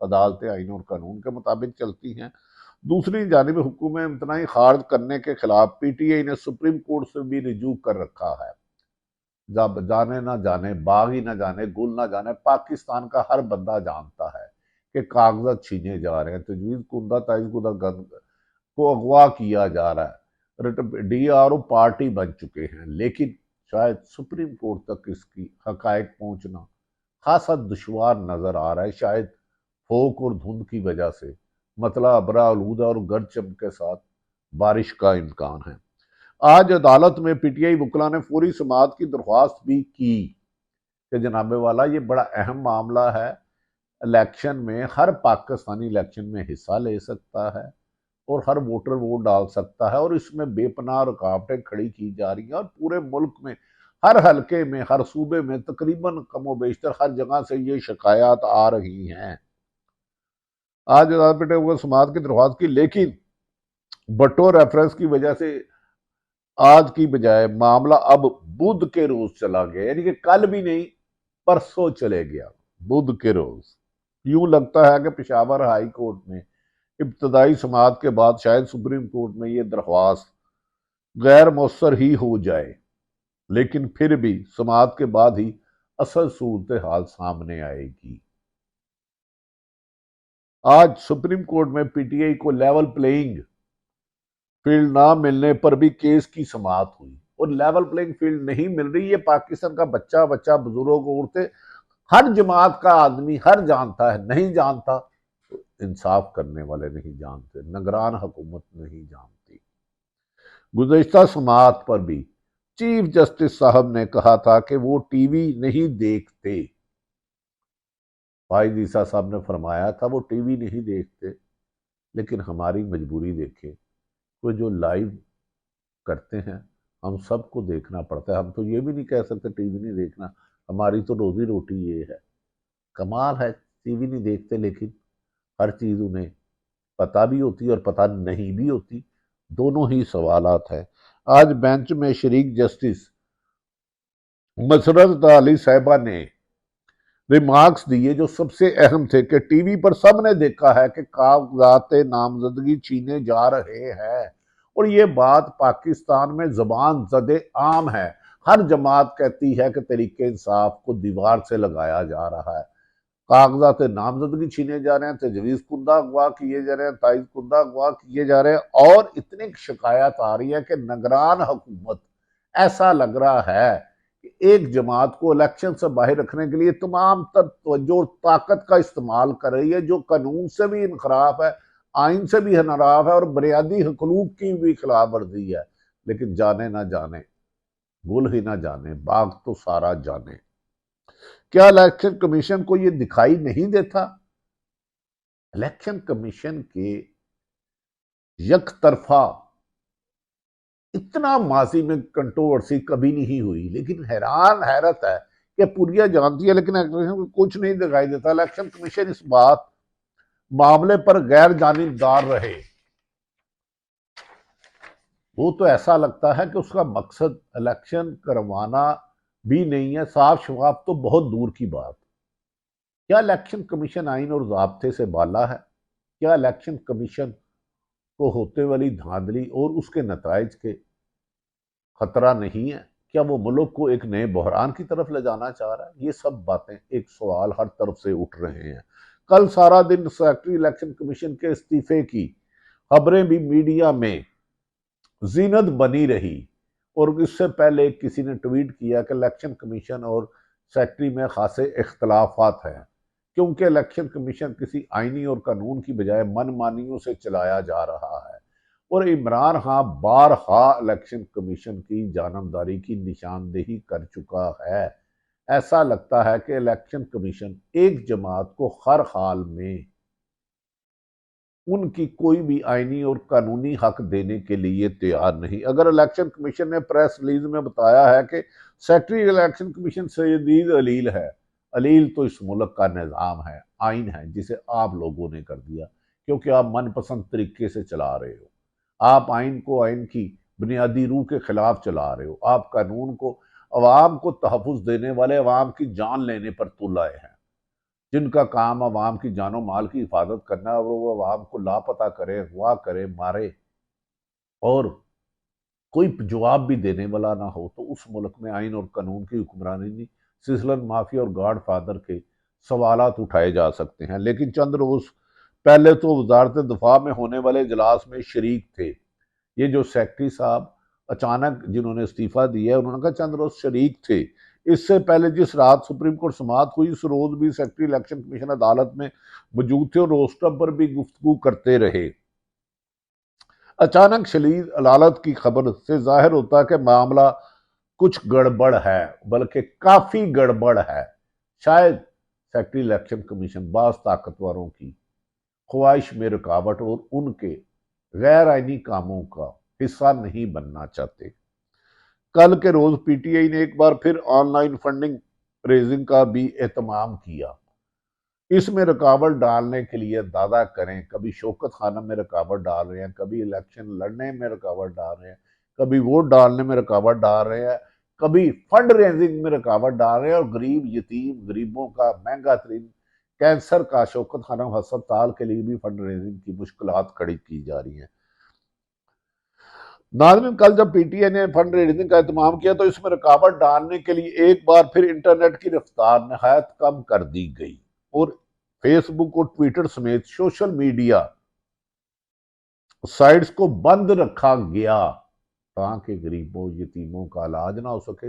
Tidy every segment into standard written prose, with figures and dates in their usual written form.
عدالتیں آئین اور قانون کے مطابق چلتی ہیں۔ دوسری جانب حکم امتناعی خارج کرنے کے خلاف پی ٹی آئی نے سپریم کورٹ سے بھی رجوع کر رکھا ہے۔ جب جانے نہ جانے، باغ ہی نہ جانے، گل نہ جانے، پاکستان کا ہر بندہ جانتا ہے کہ کاغذات چھینے جا رہے ہیں، تجویز کندہ تائز کندہ گند کو اغوا کیا جا رہا ہے، ڈی آر او پارٹی بن چکے ہیں، لیکن شاید سپریم کورٹ تک اس کی حقائق پہنچنا خاصا دشوار نظر آ رہا ہے، شاید پھوک اور دھند کی وجہ سے، مطلع ابرا آلودہ اور گرج چمک کے ساتھ بارش کا امکان ہے۔ آج عدالت میں پی ٹی آئی وکلاء نے فوری سماعت کی درخواست بھی کی کہ جناب والا یہ بڑا اہم معاملہ ہے، الیکشن میں ہر پاکستانی الیکشن میں حصہ لے سکتا ہے اور ہر ووٹر ووٹ ڈال سکتا ہے، اور اس میں بے پناہ رکاوٹیں کھڑی کی جا رہی ہیں، اور پورے ملک میں ہر حلقے میں، ہر صوبے میں تقریباً کم و بیشتر ہر جگہ سے یہ شکایات آ رہی ہیں۔ آج عدالت پی ٹی آئی کو سماعت کی درخواست کی، لیکن بٹو ریفرنس کی وجہ سے آج کی بجائے معاملہ اب بدھ کے روز چلا گیا، یعنی کہ کل بھی نہیں، پرسوں چلے گیا، بدھ کے روز۔ یوں لگتا ہے کہ پشاور ہائی کورٹ میں ابتدائی سماعت کے بعد شاید سپریم کورٹ میں یہ درخواست غیر مؤثر ہی ہو جائے، لیکن پھر بھی سماعت کے بعد ہی اصل صورتحال سامنے آئے گی۔ آج سپریم کورٹ میں پی ٹی آئی کو لیول پلینگ فیلڈ نہ ملنے پر بھی کیس کی سماعت ہوئی، اور لیول پلینگ فیلڈ نہیں مل رہی، یہ پاکستان کا بچہ بزرگ عورتیں ہر جماعت کا آدمی ہر جانتا ہے، نہیں جانتا تو انصاف کرنے والے نہیں جانتے، نگران حکومت نہیں جانتی۔ گزشتہ سماعت پر بھی چیف جسٹس صاحب نے کہا تھا کہ وہ ٹی وی نہیں دیکھتے، فائز عیسیٰ صاحب نے فرمایا تھا وہ ٹی وی نہیں دیکھتے، لیکن ہماری مجبوری دیکھیں، وہ جو لائیو کرتے ہیں ہم سب کو دیکھنا پڑتا ہے، ہم تو یہ بھی نہیں کہہ سکتے ٹی وی نہیں دیکھنا، ہماری تو روزی روٹی یہ ہے۔ کمال ہے، ٹی وی نہیں دیکھتے لیکن ہر چیز انہیں پتہ بھی ہوتی اور پتہ نہیں بھی ہوتی، دونوں ہی سوالات ہیں۔ آج بینچ میں شریک جسٹس مسرت علی صاحبہ نے ریمارکس دیے جو سب سے اہم تھے کہ ٹی وی پر سب نے دیکھا ہے کہ کاغذات نامزدگی چھینے جا رہے ہیں، اور یہ بات پاکستان میں زبان زد عام ہے، ہر جماعت کہتی ہے کہ تحریک انصاف کو دیوار سے لگایا جا رہا ہے، کاغذات نامزدگی چھینے جا رہے ہیں، تجویز کندہ اغوا کیے جا رہے ہیں، تائید کندہ اغوا کیے جا رہے ہیں، اور اتنی شکایات آ رہی ہے کہ نگران حکومت ایسا لگ رہا ہے کہ ایک جماعت کو الیکشن سے باہر رکھنے کے لیے تمام تر توجہ اور طاقت کا استعمال کر رہی ہے، جو قانون سے بھی انحراف ہے، آئین سے بھی انحراف ہے، اور بنیادی حقوق کی بھی خلاف ورزی ہے، لیکن جانے نہ جانے، گل ہی نہ جانے، باغ تو سارا جانے۔ کیا الیکشن کمیشن کو یہ دکھائی نہیں دیتا؟ الیکشن کمیشن کے یک طرفہ اتنا ماضی میں کنٹروورسی کبھی نہیں ہوئی، لیکن حیرت ہے کہ پوریا جانتی ہے لیکن الیکشن کو کچھ نہیں دکھائی دیتا۔ الیکشن کمیشن اس معاملے پر غیر جانبدار رہے، وہ تو ایسا لگتا ہے کہ اس کا مقصد الیکشن کروانا بھی نہیں ہے، صاف شفاف تو بہت دور کی بات۔ کیا الیکشن کمیشن آئین اور ضابطے سے بالا ہے؟ کیا الیکشن کمیشن کو ہوتے والی دھاندلی اور اس کے نتائج کے خطرہ نہیں ہے؟ کیا وہ ملک کو ایک نئے بحران کی طرف لے جانا چاہ رہا ہے؟ یہ سب باتیں، ایک سوال ہر طرف سے اٹھ رہے ہیں۔ کل سارا دن سیکرٹری الیکشن کمیشن کے استعفے کی خبریں بھی میڈیا میں زینت بنی رہی، اور اس سے پہلے کسی نے ٹویٹ کیا کہ الیکشن کمیشن اور سیکرٹری میں خاصے اختلافات ہیں، کیونکہ الیکشن کمیشن کسی آئینی اور قانون کی بجائے من مانیوں سے چلایا جا رہا ہے، اور عمران خان بارہا الیکشن کمیشن کی جانبداری کی نشاندہی کر چکا ہے۔ ایسا لگتا ہے کہ الیکشن کمیشن ایک جماعت کو ہر حال میں ان کی کوئی بھی آئینی اور قانونی حق دینے کے لیے تیار نہیں۔ اگر الیکشن کمیشن نے پریس ریلیز میں بتایا ہے کہ سیکرٹری الیکشن کمیشن سید علیل ہے، علیل تو اس ملک کا نظام ہے، آئین ہے، جسے آپ لوگوں نے کر دیا کیونکہ آپ من پسند طریقے سے چلا رہے ہو، آپ آئین کو آئین کی بنیادی روح کے خلاف چلا رہے ہو، آپ قانون کو عوام کو تحفظ دینے والے عوام کی جان لینے پر تل آئے ہیں۔ جن کا کام عوام کی جان و مال کی حفاظت کرنا ہے، اور وہ عوام کو لاپتہ کرے، اغوا کرے، مارے، اور کوئی جواب بھی دینے والا نہ ہو، تو اس ملک میں آئین اور قانون کی حکمرانی نہیں، سیزلر مافیا اور گاڈ فادر کے سوالات اٹھائے جا سکتے ہیں۔ لیکن چند روز پہلے تو وزارت دفاع میں ہونے والے اجلاس میں شریک تھے یہ جو سیکٹری صاحب اچانک جنہوں نے استعفیٰ دیا ہے، انہوں نے کہا چند روز شریک تھے۔ اس سے پہلے جس رات سپریم کورٹ سماعت ہوئی، اس روز بھی سیکٹری الیکشن کمیشن عدالت میں موجود تھے اور روسٹر پر بھی گفتگو کرتے رہے۔ اچانک شدید عدالت کی خبر سے ظاہر ہوتا ہے کہ معاملہ کچھ گڑبڑ ہے، بلکہ کافی گڑبڑ ہے۔ شاید سیکٹری الیکشن کمیشن بعض طاقتوروں کی خواہش میں رکاوٹ اور ان کے غیر آئینی کاموں کا حصہ نہیں بننا چاہتے۔ کل کے روز پی ٹی آئی نے ایک بار پھر آن لائن فنڈنگ ریزنگ کا بھی اہتمام کیا۔ اس میں رکاوٹ ڈالنے کے لیے دادا کریں، کبھی شوکت خانم میں رکاوٹ ڈال رہے ہیں، کبھی الیکشن لڑنے میں رکاوٹ ڈال رہے ہیں، کبھی ووٹ ڈالنے میں رکاوٹ ڈال رہے ہیں، کبھی فنڈ ریزنگ میں رکاوٹ ڈال رہے ہیں، اور غریب یتیم غریبوں کا مہنگا ترین کینسر کا شوکت خانم ہسپتال کے لیے بھی فنڈ ریزنگ کی مشکلات کھڑی کی جا رہی ہیں۔ ناظرین، کل جب پی ٹی آئی نے فنڈ ریزنگ کا اہتمام کیا تو اس میں رکاوٹ ڈالنے کے لیے ایک بار پھر انٹرنیٹ کی رفتار نہایت کم کر دی گئی اور فیس بک اور ٹویٹر سمیت سوشل میڈیا سائٹس کو بند رکھا گیا تاکہ غریبوں یتیموں کا علاج نہ ہو سکے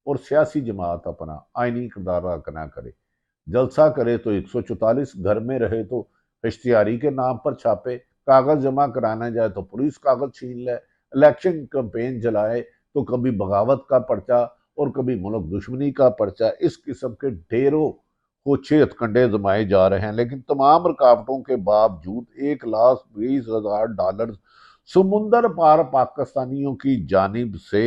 اور سیاسی جماعت اپنا آئینی کردار ادا نہ کرے۔ جلسہ کرے تو 144، گھر میں رہے تو اشتہاری کے نام پر چھاپے، کاغذ جمع کرانا جائے تو پولیس کاغذ چھین لے، الیکشن کمپین جلائے تو کبھی بغاوت کا پرچہ اور کبھی ملک دشمنی کا پرچہ، اس قسم کے ڈھیروں کوچے ہتھکنڈے جمائے جا رہے ہیں۔ لیکن تمام رکاوٹوں کے باوجود $1,20,000 سمندر پار پاکستانیوں کی جانب سے،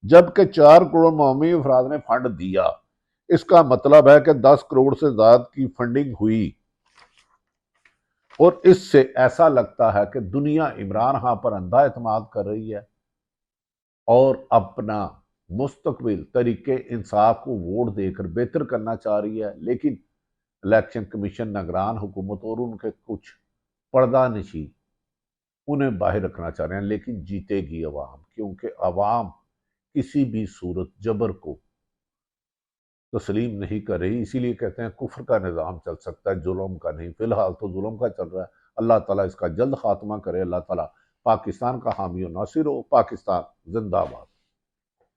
جبکہ 4 کروڑ معمولی افراد نے فنڈ دیا۔ اس کا مطلب ہے کہ 10 کروڑ سے زیادہ کی فنڈنگ ہوئی، اور اس سے ایسا لگتا ہے کہ دنیا عمران خان پر اندھا اعتماد کر رہی ہے اور اپنا مستقبل طریقے انصاف کو ووٹ دے کر بہتر کرنا چاہ رہی ہے۔ لیکن الیکشن کمیشن، نگران حکومت اور ان کے کچھ پردہ نشین انہیں باہر رکھنا چاہ رہے ہیں، لیکن جیتے گی عوام، کیونکہ عوام کسی بھی صورت جبر کو تسلیم نہیں کر رہی۔ اسی لیے کہتے ہیں کفر کا نظام چل سکتا ہے، ظلم کا نہیں۔ فی الحال تو ظلم کا چل رہا ہے۔ اللہ تعالیٰ اس کا جلد خاتمہ کرے۔ اللہ تعالیٰ پاکستان کا حامی و ناصر ہو۔ پاکستان زندہ باد۔